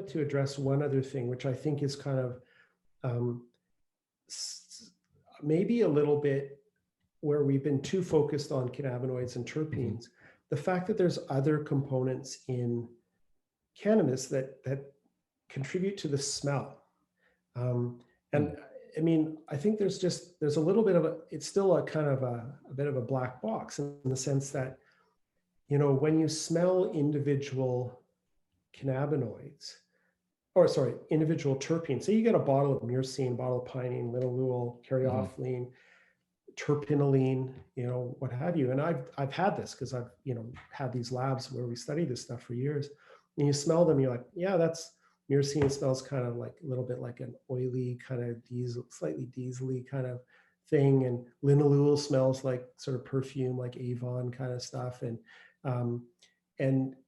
to address one other thing, which I think is kind of maybe a little bit where we've been too focused on cannabinoids and terpenes. The fact that there's other components in cannabis that contribute to the smell. And I mean, I think there's a little bit of it's still a kind of a bit of a black box in the sense that, you know, when you smell individual cannabinoids, or sorry, individual terpenes, say you get a bottle of myrcene, bottle of pinene, linalool, caryophyllene, terpinolene, you know, what have you. And I've had this because I've, you know, had these labs where we study this stuff for years. And you smell them, you're like, yeah, that's myrcene smells kind of like a little bit like an oily kind of diesel, slightly diesely kind of thing. And linalool smells like sort of perfume, like Avon kind of stuff. And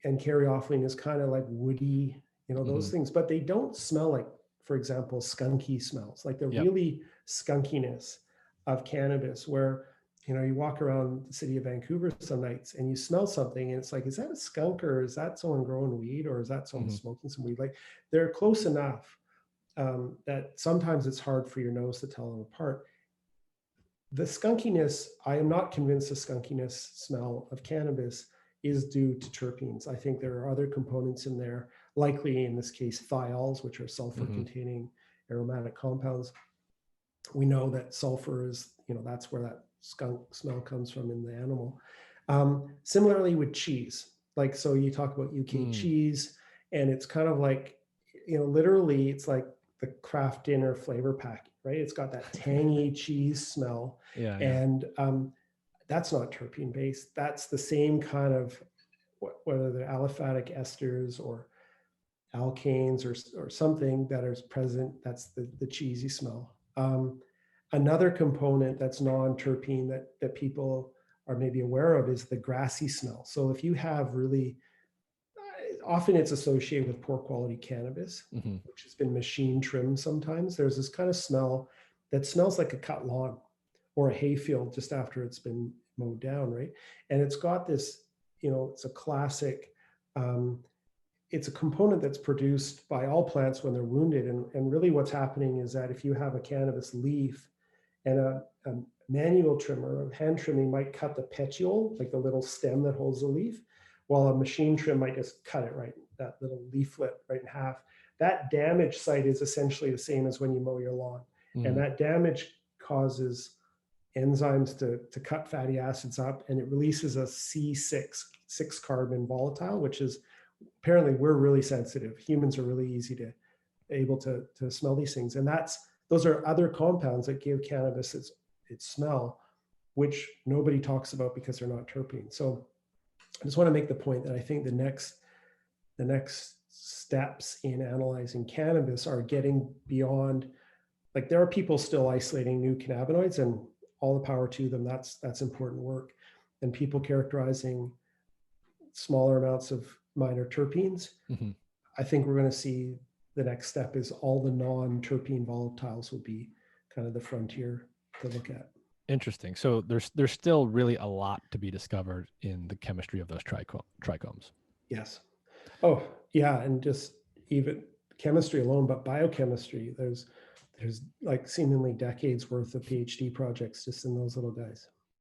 caryophyllene is kind of like woody, you know, those things, but they don't smell like, for example, skunky smells, like the really skunkiness of cannabis, where, you know, you walk around the city of Vancouver some nights and you smell something and it's like, is that a skunk, or is that someone growing weed, or is that someone smoking some weed? Like, they're close enough that sometimes it's hard for your nose to tell them apart. The skunkiness, I am not convinced the skunkiness smell of cannabis is due to terpenes. I think there are other components in there, likely in this case thiols, which are sulfur containing aromatic compounds. We know that sulfur is, you know, that's where that skunk smell comes from in the animal. Similarly with cheese, like, so you talk about UK cheese, and it's kind of like, you know, literally it's like the Kraft Dinner flavor pack, right? It's got that tangy cheese smell. And that's not terpene based. That's the same kind of, whether they're aliphatic esters or alkanes or something that is present, that's the cheesy smell. Another component that's non-terpene that people are maybe aware of is the grassy smell. So if you have really, often it's associated with poor quality cannabis, which has been machine trimmed sometimes. There's this kind of smell that smells like a cut lawn or a hayfield just after it's been mowed down, right? And it's got this, you know, it's a classic, it's a component that's produced by all plants when they're wounded. And really what's happening is that if you have a cannabis leaf and a manual trimmer, a hand trimming might cut the petiole, like the little stem that holds the leaf, while a machine trim might just cut it right, that little leaflet right in half. That damage site is essentially the same as when you mow your lawn. And that damage causes enzymes to cut fatty acids up, and it releases a C6, 6-carbon volatile, which is, apparently we're really sensitive. Humans are really easy to able to smell these things. And those are other compounds that give cannabis its smell, which nobody talks about because they're not terpene. So I just want to make the point that I think the next steps in analyzing cannabis are getting beyond, like, there are people still isolating new cannabinoids, and all the power to them. That's important work. And people characterizing smaller amounts of minor terpenes. I think we're going to see the next step is all the non-terpene volatiles will be kind of the frontier to look at. Interesting. So there's still really a lot to be discovered in the chemistry of those trichomes. Yes. Oh, yeah. And just even chemistry alone, but biochemistry, there's like seemingly decades worth of PhD projects just in those little guys.